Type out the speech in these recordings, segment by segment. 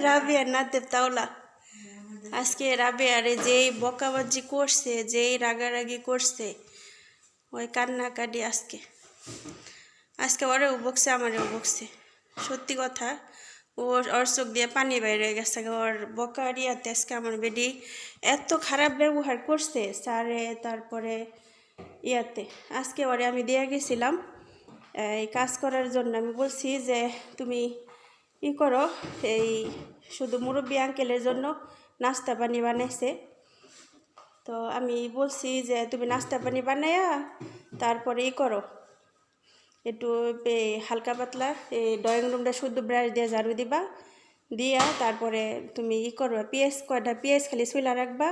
রাবিয়ার নাতে তাওলা আজকে রাবিয়ারে যেই বকাবাজি করছে, যেই রাগারাগি করছে, ওই কান্নাকাটি আজকে আজকে ওরেও বকছে, আমারেও বকছে। সত্যি কথা, ওর চোখ দিয়ে পানি বাইরে গেছে। ওর বকারিয়াতে আজকে আমার বেডি এত খারাপ ব্যবহার করছে স্যারে। তারপরে ইয়াতে আজকে ওরে আমি দিয়ে গেছিলাম এই কাজ করার জন্য। আমি বলছি যে তুমি করো, এই শুধু মুরব্বী আঙ্কেলের জন্য নাস্তা পানি বানাইছে। তো আমি বলছি যে তুমি নাস্তা পানি বানাইয়া তারপরে করো, একটু হালকা পাতলা এই ড্রয়িং রুমটা শুদ্ধ ব্রাশ দিয়ে ঝাড়ু দিবা, দিয়া তারপরে তুমি করো, কয়টা পেঁয়াজ খালি চুলা রাখবা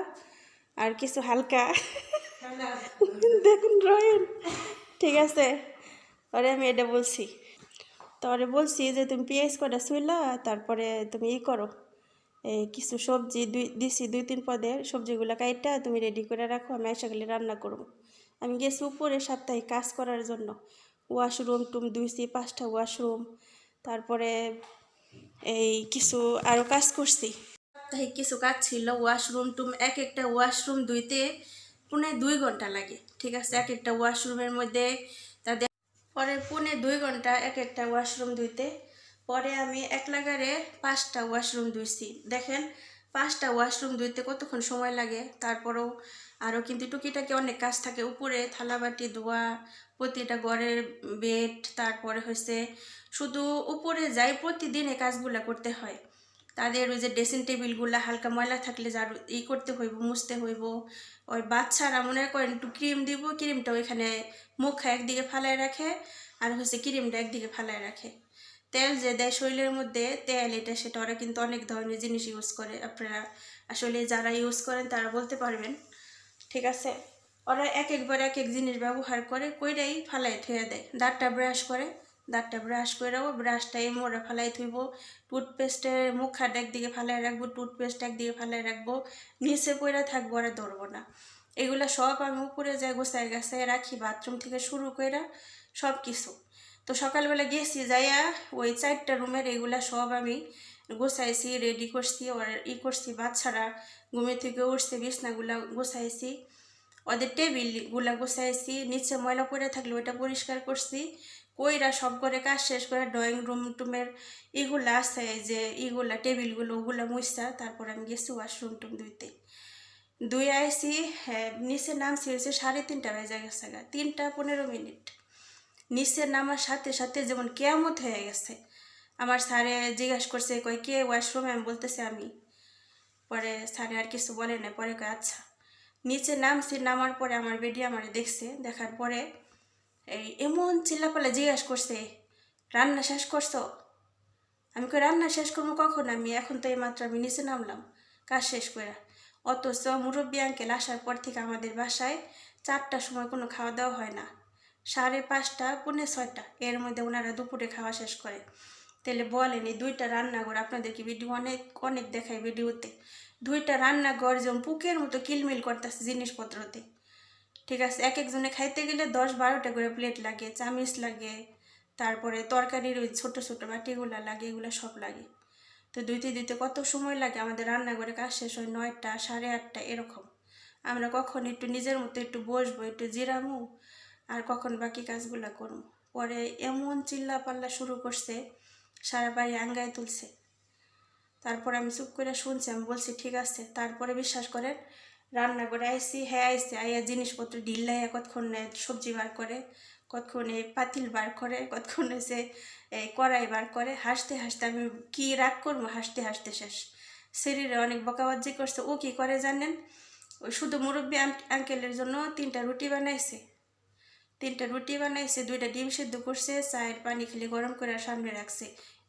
আর কিছু হালকা দেখুন ড্রয়িং, ঠিক আছে? ওরে আমি এটা বলছি। তো ওরে বলছি যে তুমি পেঁয়াজ কয়টা চুলা, তারপরে তুমি করো, এই কিছু সবজি দিছি 2-3 পদের সবজিগুলো কাইটা তুমি রেডি করে রাখো, আমি এসে গেলে রান্না করবো। আমি গেছি উপরে সাপ্তাহিক কাজ করার জন্য, ওয়াশরুম টুম ধুইছি 5টা ওয়াশরুম, তারপরে এই কিছু আরও কাজ করছি। সাপ্তাহিক কিছু কাজ ছিল, ওয়াশরুম টুম এক একটা ওয়াশরুম ধুইতে 2.5 ঘন্টা লাগে, ঠিক আছে? এক একটা ওয়াশরুমের মধ্যে তাদের পরে 2.5 ঘন্টা এক একটা ওয়াশরুম ধুইতে। পরে আমি এক লাগারে 5টা ওয়াশরুম ধুইছি। দেখেন 5টা ওয়াশরুম ধুইতে কতক্ষণ সময় লাগে। তারপরেও আরও কিন্তু টুকিটাকি অনেক কাজ থাকে, উপরে থালাবাটি ধোয়া, প্রতিটা ঘরের বেড, তারপরে হয়েছে শুধু উপরে যাই প্রতিদিন এই কাজগুলো করতে হয়। তাদের ওই যে ড্রেসিং টেবিলগুলো হালকা ময়লা থাকলে ঝাড়ু করতে হইব, মুছতে হইব। ওই বাচ্চারা মনে করেন একটু ক্রিম দিব, ক্রিমটা ওইখানে মুখে একদিকে ফালায় রাখে, আর হচ্ছে ক্রিমটা একদিকে ফালায় রাখে। তেল যে দেয় শরীরের মধ্যে তেল, এটা সেটা ওরা কিন্তু অনেক ধরনের জিনিস ইউজ করে। আপনারা আসলে যারা ইউজ করেন তারা বলতে পারবেন, ঠিক আছে? ওরা একবার এক এক জিনিস ব্যবহার করে, কইরাই ফালাই থুয়ে দেয়। দাঁতটা ব্রাশ করেও ব্রাশটা এমনি ওরা ফালাই থইব। টুথপেস্টের মুখাটা একদিকে ফালাই রাখবো, টুথপেস্ট একদিকে ফালাই রাখবো, নিচে পইরা থাকবো, ওরা ধরবো না। এগুলো সব আমি উপরে যাই গোছায় গাছায় রাখি, বাথরুম থেকে শুরু করে সব কিছু। তো সকালবেলা গেছি যাইয়া ওই 4টা রুমের এগুলা সব আমি গোছাইছি, রেডি করছি, ওর করছি। বাচ্চারা ঘুমে থেকে উঠছে, বিছনাগুলা গোছাইছি, ওদের টেবিলগুলা গোছাইছি, নিচে ময়লা পড়ে থাকলে ওইটা পরিষ্কার করছি। কইরা সব করে কাজ শেষ করে ড্রয়িং রুম টুমের এগুলো আছে যে টেবিলগুলো ওগুলো মুছছা, তারপর আমি গেছি ওয়াশরুম টুম ধুয়ে আইসি। হ্যাঁ, নিচে নামছি হয়েছে 3:30 বেজে গেছে, 3টা 15 মিনিট। নিচে নামার সাথে সাথে যেমন কেয়ামত হয়ে গেছে। আমার স্যারে জিজ্ঞাসা করছে, কই কে ওয়াশরুমে? আমি বলতেছি আমি। পরে স্যারে আর কিছু বলে না, পরে কয় আচ্ছা। নিচে নামছি, নামার পরে আমার বেডি আমারে দেখছে, দেখার পরে এই এমন চিল্লাপাল্লা জিজ্ঞাসা করছে, রান্না শেষ করছো? আমি কই রান্না শেষ করবো কখন? আমি এখন তো এইমাত্র আমি নিচে নামলাম কাজ শেষ করে। অথচ মুরব্বী আঙ্কেল আসার পর থেকে আমাদের বাসায় 4টার সময় কোনো খাওয়া দাওয়া হয় না, 5:30 6:45 এর মধ্যে ওনারা দুপুরে খাওয়া শেষ করে। তাহলে বলেন, এই 2টা রান্নাঘর আপনাদেরকে ভিডিও অনেক অনেক দেখায় ভিডিওতে, 2টা রান্নাঘর যেমন পুকের মতো কিলমিল করতেছে জিনিসপত্রতে, ঠিক আছে? এক একজনে খাইতে গেলে 10-12টা করে প্লেট লাগে, চামিচ লাগে, তারপরে তরকারির ওই ছোটো ছোটো বাটিগুলো লাগে, এগুলো সব লাগে। তো ধুইতে কত সময় লাগে। আমাদের রান্নাঘরে কাজ শেষ হয় 9টা 8:30 এরকম। আমরা কখন একটু নিজের মতো একটু বসবো, একটু জিরামু, আর কখন বাকি কাজগুলো করবো। পরে এমন চিল্লা পাল্লা শুরু করছে, সারা বাড়ি আঙ্গায় তুলছে। তারপর আমি চুপ করে শুনছি, আমি বলছি ঠিক আছে। তারপরে বিশ্বাস করেন, রান্নাঘরে আইসি, হ্যাঁ আইসি, আইয়া জিনিসপত্র ঢিল্লাইয়া কতক্ষণ সবজি বার করে, কতক্ষণ এই পাতিল বার করে, কতক্ষণ হয়েছে এই কড়াই বার করে। হাসতে হাসতে আমি কি রাগ করবো, হাসতে হাসতে শেষ। শরীরে অনেক বকাবাজি করছে। ও কি করে জানেন? ওই শুধু মুরব্বী আঙ্কেলের জন্য 3টা রুটি বানাইছে, 2টা ডিম সেদ্ধ করছে, চায়ের পানি খালি গরম করে সামনে রাখছে।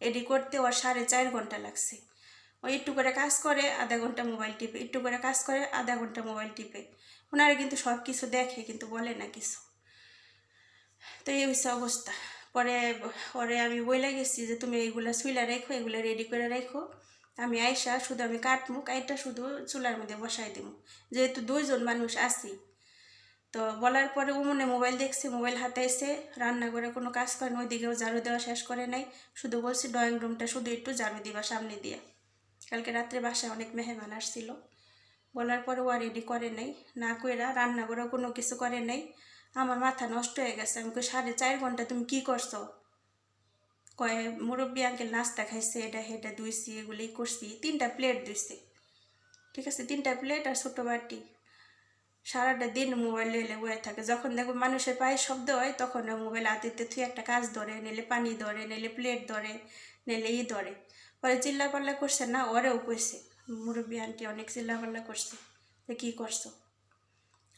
এডি করতে ওর 4.5 ঘন্টা লাগছে। ও একটু করে কাজ করে, আধা ঘন্টা মোবাইল টিপে, একটু করে কাজ করে, আধা ঘন্টা মোবাইল টিপে। ওনারা কিন্তু সব কিছু দেখে, কিন্তু বলে না কিছু। তো এই হচ্ছে অবস্থা। পরে ওরে আমি বইলা গেছি যে তুমি এইগুলা চুলা রেখো, এগুলো রেডি করে রেখো, আমি আইসা শুধু আমি কাটমু, কাইটা শুধু চুলার মধ্যে বসাই দিব, যেহেতু 2জন মানুষ আছি। তো বলার পরে ও মনে মোবাইল দেখছে, মোবাইল হাতে এসে রান্নাঘরে কোনো কাজ করে না, ওইদিকেও ঝাড়ু দেওয়া শেষ করে নাই, শুধু বলছি ড্রয়িং রুমটা শুধু একটু ঝাড়ু দিবা সামনে দিয়ে। কালকে রাত্রে বাসায় অনেক মেহমান আসছিল। বলার পরে ও রেডি করে নাই, না কইরা রান্নাঘরেও কোনো কিছু করে নাই। আমার মাথা নষ্ট হয়ে গেছে। আমি কই 4.5 ঘন্টা তুমি কি করছো? কয় মুরব্বী আঙ্কেল নাস্তা খাইছে, এটা হেটা ধুইছি, এগুলি করছি। 3টা প্লেট ধুইছে, ঠিক আছে, 3টা প্লেট আর ছোটো বাটি। সারাটা দিন মোবাইল লইলে বয়ে থাকে। যখন দেখো মানুষের পায়ে শব্দ হয় তখন মোবাইল হাতিতে তুই একটা কাজ ধরে, নিলে পানি ধরে, নিলে প্লেট ধরে, নিলে ধরে। পরে চিল্লাপাল্লা করছে না, ওরেও কইছে মুরব্বী আন্টি অনেক চিল্লাপাল্লা করছে যে কী করছো,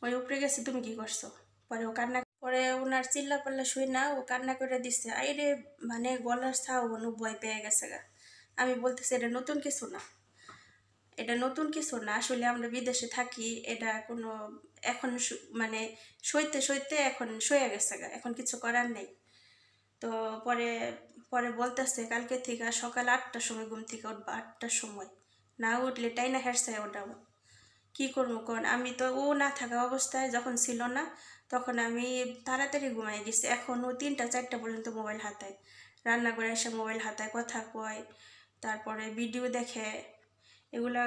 ওই উপরে গেছে তুমি কি করছো। পরে ও কান্না, পরে ওনার চিল্লাপাল্লা শুই না ও কান্না করে দিচ্ছে। আইরে মানে গলার ছাও অনু ভয় পেয়ে গেছে গা। আমি বলতেছি এটা নতুন কিছু না, এটা নতুন কিছু না, আসলে আমরা বিদেশে থাকি, এটা কোনো এখন মানে সইতে সইতে এখন সয়ে গেছে গা, এখন কিছু করার নেই। তো পরে পরে বলতেছে কালকে থেকে সকাল 8টার সময় ঘুম থেকে উঠবা, 8টার সময় না উঠলে টাইনা হেরছে ওটাও। কী করবো কোন, আমি তো ও না থাকা অবস্থায় যখন ছিল না তখন আমি তাড়াতাড়ি ঘুমাই গেছি। এখন ও 3টা 4টা পর্যন্ত মোবাইল হাতায়, রান্না করে এসে মোবাইল হাতায়, কথা কয়, তারপরে ভিডিও দেখে, এগুলা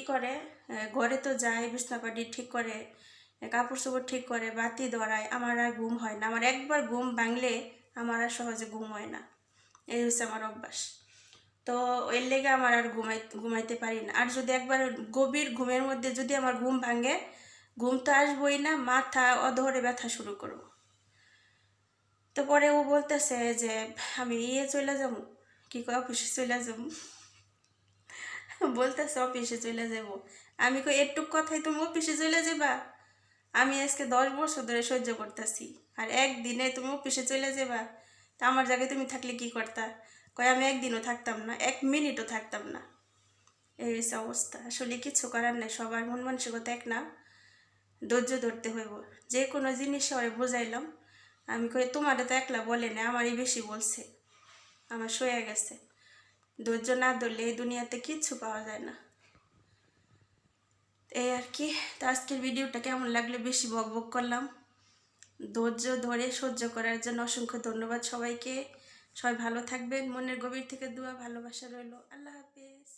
করে। ঘরে তো যায়, বিছনাপাটি ঠিক করে, কাপড় চোপড় ঠিক করে, বাতি ধরায়। আমার আর ঘুম হয় না, আমার একবার ঘুম ভাঙলে আমার আর সহজে ঘুম হয় না, এই হচ্ছে আমার অভ্যাস। তো এর লেগে আমার আর ঘুমাইতে পারি না। আর যদি একবার গভীর ঘুমের মধ্যে যদি আমার ঘুম ভাঙে, ঘুম তো আসবোই না, মাথা অধরে ব্যথা শুরু করব। তো পরে ও বলতেছে যে আমি চলে যাবো, কি কয় অফিসে চলে যাবো, বলতেছে অফিসে চলে যাব। আমি কই এটুক কথাই তুমি অফিসে চলে যাবা? আমি আজকে 10 বছর ধরে সহ্য করতেছি, আর একদিনে তুমি অফিসে চলে যাবা? তা আমার জায়গায় তুমি থাকলে কি করতা? কয় আমি একদিনও থাকতাম না, 1 মিনিটও থাকতাম না। এই হচ্ছে অবস্থা। আসলে কিছু করার নেই, সবার মন মানসিকতা এক না, ধৈর্য ধরতে হইব। যে কোনো জিনিস ওরে বোঝাইলাম। আমি কই তোমার তো একলা বলে না, আমারই বেশি বলছে, আমার সয়ে গেছে। ধৈর্য না ধরলে এই দুনিয়াতে কিচ্ছু পাওয়া যায় না। এই আর কি। তো আজকের ভিডিওটা কেমন লাগলো, বেশি বক বক করলাম। ধৈর্য ধরে সহ্য করার জন্য অসংখ্য ধন্যবাদ সবাইকে। সবাই ভালো থাকবেন, মনের গভীর থেকে দোয়া ভালোবাসা রইল। আল্লাহ হাফেজ।